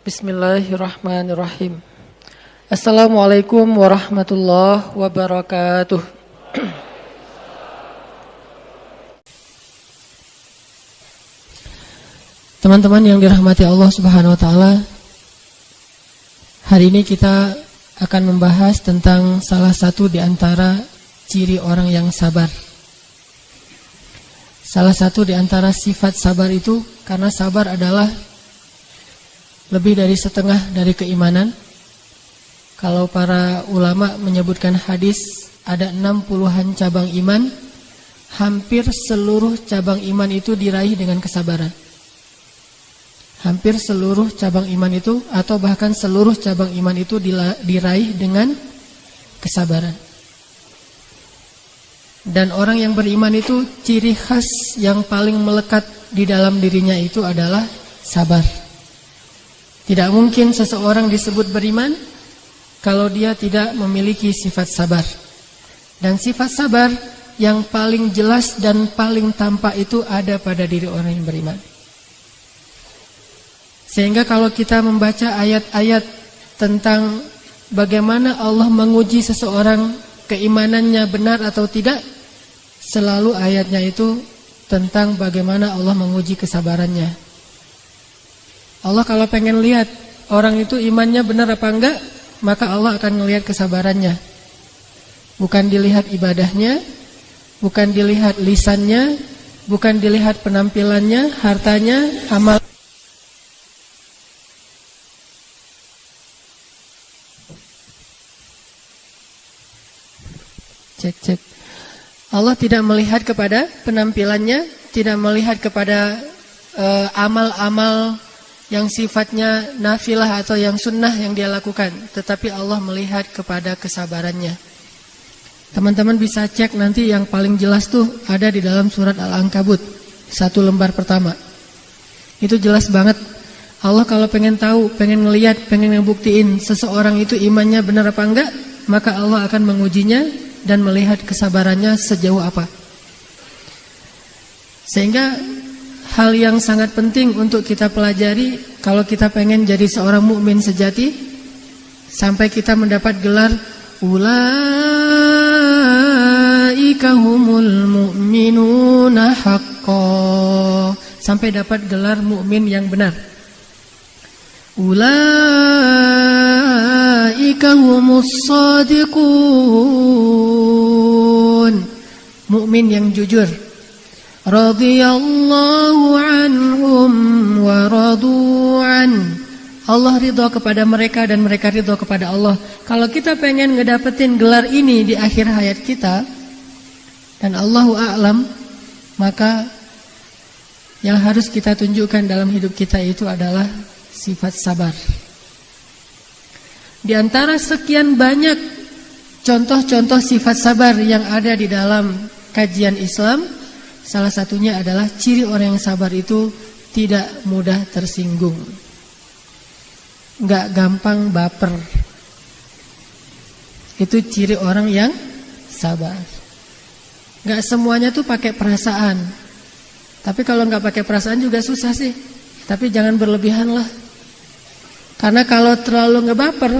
Bismillahirrahmanirrahim. Assalamualaikum warahmatullahi wabarakatuh. Teman-teman yang dirahmati Allah Subhanahu wa taala, hari ini kita akan membahas tentang salah satu di antara ciri orang yang sabar. Salah satu di antara sifat sabar itu, karena sabar adalah lebih dari setengah dari keimanan. Kalau para ulama menyebutkan hadis ada 60-an cabang iman, hampir seluruh cabang iman itu diraih dengan kesabaran. Hampir seluruh cabang iman itu, atau bahkan seluruh cabang iman itu diraih dengan kesabaran. Dan orang yang beriman itu ciri khas yang paling melekat di dalam dirinya itu adalah sabar. Tidak mungkin seseorang disebut beriman kalau dia tidak memiliki sifat sabar. Dan sifat sabar yang paling jelas dan paling tampak itu ada pada diri orang yang beriman. Sehingga kalau kita membaca ayat-ayat tentang bagaimana Allah menguji seseorang keimanannya benar atau tidak, selalu ayatnya itu tentang bagaimana Allah menguji kesabarannya. Allah kalau pengen lihat orang itu imannya benar apa enggak, maka Allah akan melihat kesabarannya. Bukan dilihat ibadahnya, bukan dilihat lisannya, bukan dilihat penampilannya, hartanya, amal. Cek. Allah tidak melihat kepada penampilannya, tidak melihat kepada amal-amal yang sifatnya nafilah atau yang sunnah yang dia lakukan, tetapi Allah melihat kepada kesabarannya. Teman-teman bisa cek nanti, yang paling jelas tuh ada di dalam surat Al-Ankabut 1 lembar pertama. Itu jelas banget. Allah kalau pengen tahu, pengen ngelihat, pengen ngebuktiin seseorang itu imannya benar apa enggak, maka Allah akan mengujinya dan melihat kesabarannya sejauh apa. Sehingga hal yang sangat penting untuk kita pelajari kalau kita pengen jadi seorang mukmin sejati, sampai kita mendapat gelar ulaika humul mu'minuna haqqan, sampai dapat gelar mukmin yang benar. Ulaika humus shadiqun, mukmin yang jujur. Radhiyallahu anhum wa radu'an, Allah ridha kepada mereka dan mereka ridha kepada Allah. Kalau kita pengen ngedapetin gelar ini di akhir hayat kita, dan Allahu a'lam, maka yang harus kita tunjukkan dalam hidup kita itu adalah sifat sabar. Di antara sekian banyak contoh-contoh sifat sabar yang ada di dalam kajian Islam, salah satunya adalah ciri orang yang sabar itu tidak mudah tersinggung, gak gampang baper. Itu ciri orang yang sabar. Gak semuanya tuh pakai perasaan. Tapi kalau gak pakai perasaan juga susah sih. Tapi jangan berlebihan lah. Karena kalau terlalu ngebaper,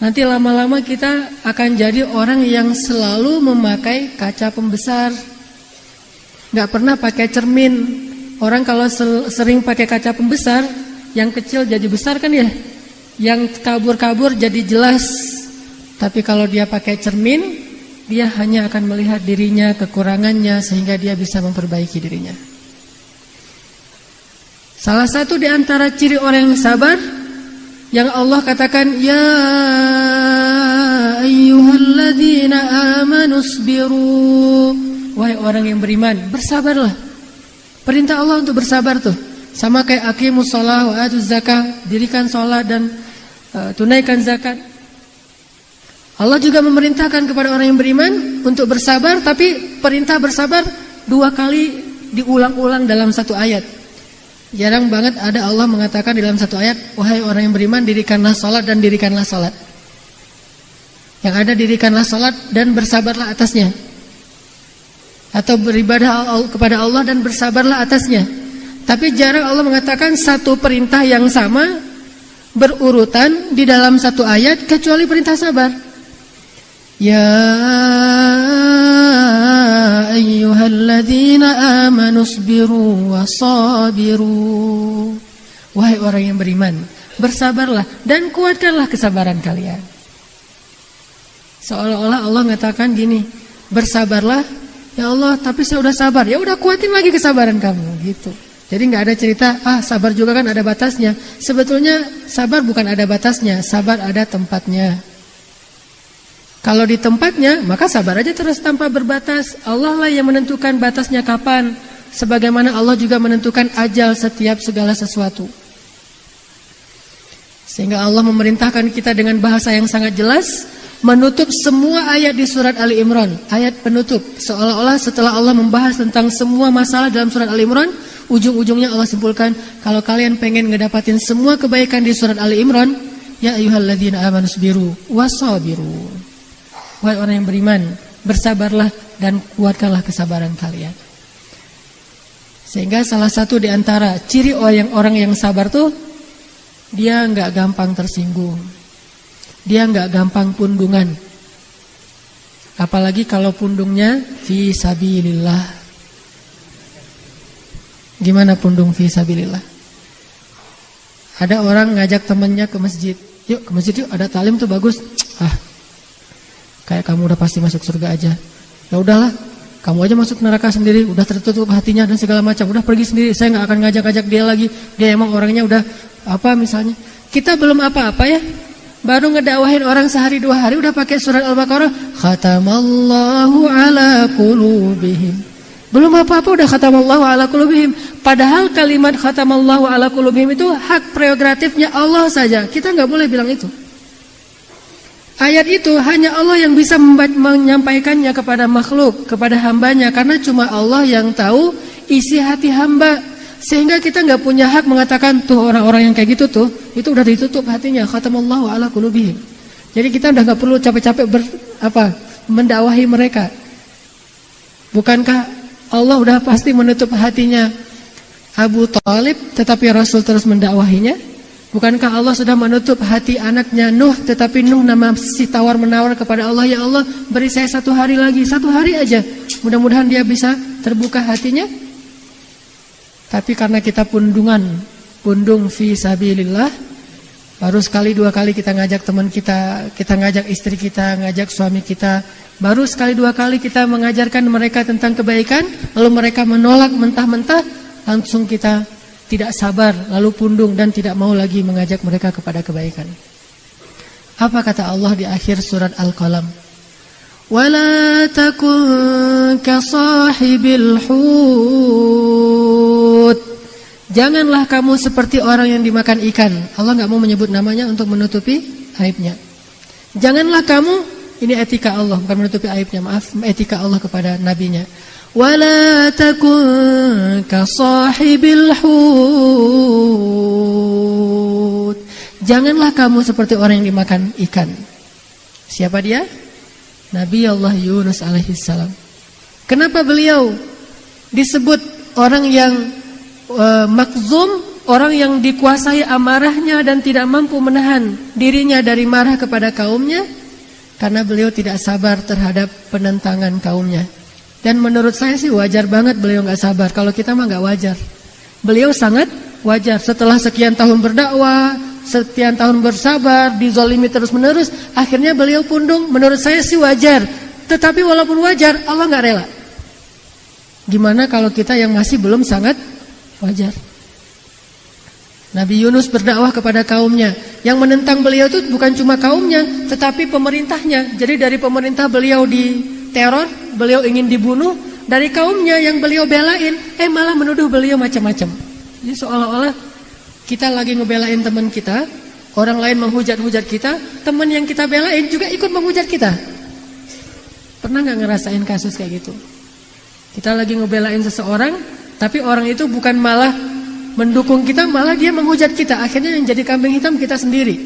nanti lama-lama kita akan jadi orang yang selalu memakai kaca pembesar, gak pernah pakai cermin. Orang kalau sering pakai kaca pembesar, yang kecil jadi besar kan ya, yang kabur-kabur jadi jelas. Tapi kalau dia pakai cermin, dia hanya akan melihat dirinya, kekurangannya, sehingga dia bisa memperbaiki dirinya. Salah satu di antara ciri orang yang sabar, yang Allah katakan, ya ayyuhalladzina amanu sabiru, wahai orang yang beriman, bersabarlah. Perintah Allah untuk bersabar tuh sama kayak aqimus shalah wa atuz zakah, dirikan salat dan tunaikan zakat. Allah juga memerintahkan kepada orang yang beriman untuk bersabar, tapi perintah bersabar 2 kali diulang-ulang dalam satu ayat. Jarang banget ada Allah mengatakan di dalam satu ayat, wahai orang yang beriman, dirikanlah salat dan dirikanlah salat. Yang ada dirikanlah salat dan bersabarlah atasnya. Atau beribadah kepada Allah dan bersabarlah atasnya. Tapi jarang Allah mengatakan satu perintah yang sama berurutan di dalam satu ayat kecuali perintah sabar. Ya ayyuhalladzina amanu sabiru wasabiru. Wahai orang yang beriman, bersabarlah dan kuatkanlah kesabaran kalian. Seolah-olah Allah mengatakan gini, bersabarlah, ya Allah, tapi saya udah sabar. Ya udah, kuatin lagi kesabaran kamu, gitu. Jadi nggak ada cerita, sabar juga kan ada batasnya. Sebetulnya sabar bukan ada batasnya, sabar ada tempatnya. Kalau di tempatnya, maka sabar aja terus tanpa berbatas. Allah lah yang menentukan batasnya kapan. Sebagaimana Allah juga menentukan ajal setiap segala sesuatu. Sehingga Allah memerintahkan kita dengan bahasa yang sangat jelas, menutup semua ayat di surat Ali Imran, ayat penutup. Seolah-olah setelah Allah membahas tentang semua masalah dalam surat Ali Imran, ujung-ujungnya Allah simpulkan, kalau kalian pengen ngedapatin semua kebaikan di surat Ali Imran, ya ayyuhalladzina amanu sabiru wasabiru. Wahai orang yang beriman, bersabarlah dan kuatkanlah kesabaran kalian. Sehingga salah satu di antara ciri orang yang sabar tuh, dia nggak gampang tersinggung. Dia nggak gampang pundungan. Apalagi kalau pundungnya fi sabilillah. Gimana pundung fi sabilillah? Ada orang ngajak temannya ke masjid. Yuk ke masjid yuk, ada talim tuh bagus. Kayak kamu udah pasti masuk surga aja. Ya udahlah, kamu aja masuk neraka sendiri. Udah tertutup hatinya dan segala macam. Udah pergi sendiri. Saya nggak akan ngajak-ngajak dia lagi. Dia emang orangnya udah apa misalnya. Kita belum apa-apa ya. Baru ngedakwahin orang sehari 2 hari udah pakai surat Al-Baqarah. Khatamallahu ala qulubihim. Belum apa-apa udah khatamallahu ala qulubihim. Padahal kalimat khatamallahu ala qulubihim itu hak prerogatifnya Allah saja. Kita nggak boleh bilang itu. Ayat itu hanya Allah yang bisa menyampaikannya kepada makhluk, kepada hambanya. Karena cuma Allah yang tahu isi hati hamba. Sehingga kita nggak punya hak mengatakan tuh orang-orang yang kayak gitu tuh, itu udah ditutup hatinya. Khatamallahu ala qulubihim. Jadi kita udah nggak perlu capek-capek mendakwahi mereka. Bukankah Allah udah pasti menutup hatinya Abu Thalib, tetapi Rasul terus mendakwahinya? Bukankah Allah sudah menutup hati anaknya Nuh, tetapi Nuh masih tawar-menawar kepada Allah, ya Allah beri saya 1 hari lagi, 1 hari aja, mudah-mudahan dia bisa terbuka hatinya. Tapi karena kita pundung fi sabilillah, baru sekali 2 kali kita ngajak teman kita ngajak istri kita, ngajak suami kita, baru sekali 2 kali kita mengajarkan mereka tentang kebaikan, lalu mereka menolak mentah-mentah, langsung kita tidak sabar, lalu pundung dan tidak mau lagi mengajak mereka kepada kebaikan. Apa kata Allah di akhir surat Al-Qalam? Wala takun kasahibil hut. Janganlah kamu seperti orang yang dimakan ikan. Allah nggak mau menyebut namanya untuk menutupi aibnya. Janganlah kamu, ini etika Allah, bukan menutupi aibnya, maaf, etika Allah kepada nabinya. Wala takun kasahibil hut. Janganlah kamu seperti orang yang dimakan ikan. Siapa dia? Nabi Allah Yunus alaihissalam. Kenapa beliau disebut orang yang makzum, orang yang dikuasai amarahnya dan tidak mampu menahan dirinya dari marah kepada kaumnya? Karena beliau tidak sabar terhadap penentangan kaumnya. Dan menurut saya sih wajar banget beliau gak sabar. Kalau kita mah gak wajar. Beliau sangat wajar. Setelah sekian tahun berdakwah, sekian tahun bersabar, dizalimi terus menerus, akhirnya beliau pundung. Menurut saya sih wajar. Tetapi walaupun wajar, Allah gak rela. Gimana kalau kita yang masih belum sangat wajar? Nabi Yunus berdakwah kepada kaumnya. Yang menentang beliau itu bukan cuma kaumnya, tetapi pemerintahnya. Jadi dari pemerintah beliau diteror, beliau ingin dibunuh. Dari kaumnya yang beliau belain, malah menuduh beliau macam-macam. Jadi seolah-olah kita lagi ngebelain teman kita, orang lain menghujat-hujat kita, teman yang kita belain juga ikut menghujat kita. Pernah gak ngerasain kasus kayak gitu? Kita lagi ngebelain seseorang, tapi orang itu bukan malah mendukung kita, malah dia menghujat kita. Akhirnya yang jadi kambing hitam kita sendiri.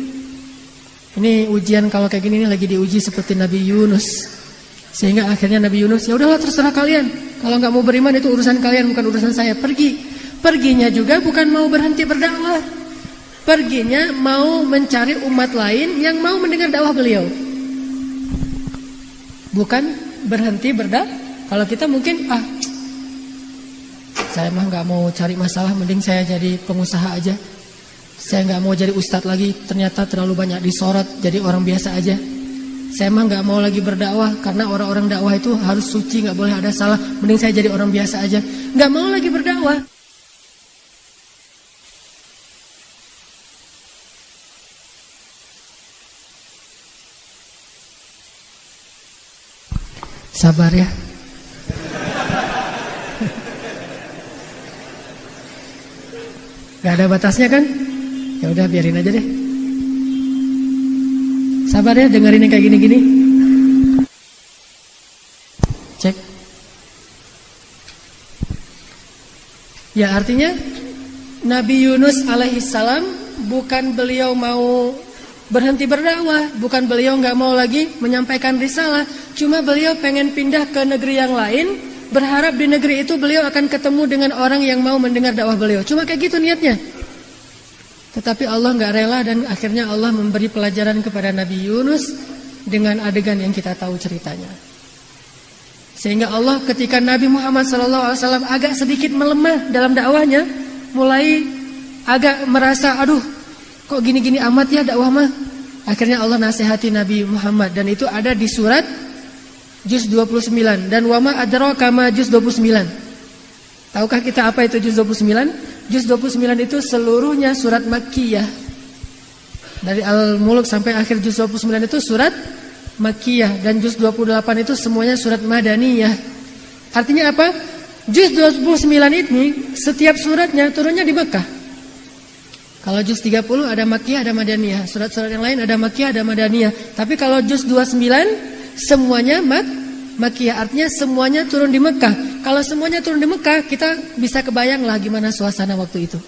Ini ujian kalau kayak gini, ini lagi diuji seperti Nabi Yunus. Sehingga akhirnya Nabi Yunus, ya udahlah terserah kalian. Kalau nggak mau beriman itu urusan kalian, bukan urusan saya. Pergi. Perginya juga bukan mau berhenti berdakwah. Perginya mau mencari umat lain yang mau mendengar dakwah beliau. Bukan berhenti berdakwah. Kalau kita mungkin saya mah nggak mau cari masalah, mending saya jadi pengusaha aja. Saya nggak mau jadi ustadz lagi, ternyata terlalu banyak disorot, jadi orang biasa aja. Saya mah nggak mau lagi berdakwah karena orang-orang dakwah itu harus suci, nggak boleh ada salah. Mending saya jadi orang biasa aja. Nggak mau lagi berdakwah. Sabar ya. Gak ada batasnya kan? Ya udah biarin aja deh. Sabar ya, dengerin yang kayak gini-gini. Cek. Ya artinya Nabi Yunus alaihissalam bukan beliau mau berhenti berdakwah, bukan beliau nggak mau lagi menyampaikan risalah, cuma beliau pengen pindah ke negeri yang lain, berharap di negeri itu beliau akan ketemu dengan orang yang mau mendengar dakwah beliau. Cuma kayak gitu niatnya. Tetapi Allah nggak rela dan akhirnya Allah memberi pelajaran kepada Nabi Yunus dengan adegan yang kita tahu ceritanya. Sehingga Allah ketika Nabi Muhammad SAW agak sedikit melemah dalam dakwahnya, mulai agak merasa aduh kok gini-gini amat ya dakwah mah. Akhirnya Allah nasihati Nabi Muhammad dan itu ada di surat juz 29 dan wama adraka ma juz 29. Tahukah kita apa itu juz 29? Juz 29 itu seluruhnya surat Makkiyah. Dari Al-Mulk sampai akhir juz 29 itu surat Makkiyah dan juz 28 itu semuanya surat Madaniyah. Artinya apa? Juz 29 ini setiap suratnya turunnya di Mekah. Kalau juz 30 ada Makkiyah, ada Madaniyah. Surat-surat yang lain ada Makkiyah, ada Madaniyah. Tapi kalau juz 29 semuanya Makkiyah, artinya semuanya turun di Mekah. Kalau semuanya turun di Mekah, kita bisa kebayang lah gimana suasana waktu itu.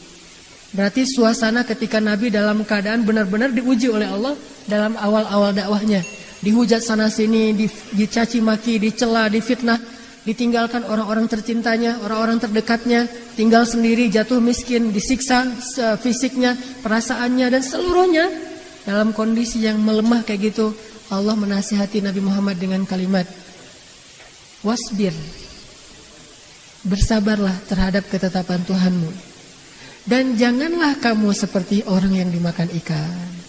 Berarti suasana ketika Nabi dalam keadaan benar-benar diuji oleh Allah dalam awal-awal dakwahnya. Dihujat sana sini, dicaci maki, dicela, difitnah, ditinggalkan orang-orang tercintanya, orang-orang terdekatnya, tinggal sendiri, jatuh miskin, disiksa fisiknya, perasaannya dan seluruhnya dalam kondisi yang melemah kayak gitu. Allah menasihati Nabi Muhammad dengan kalimat wasbir, bersabarlah terhadap ketetapan Tuhanmu dan janganlah kamu seperti orang yang dimakan ikan.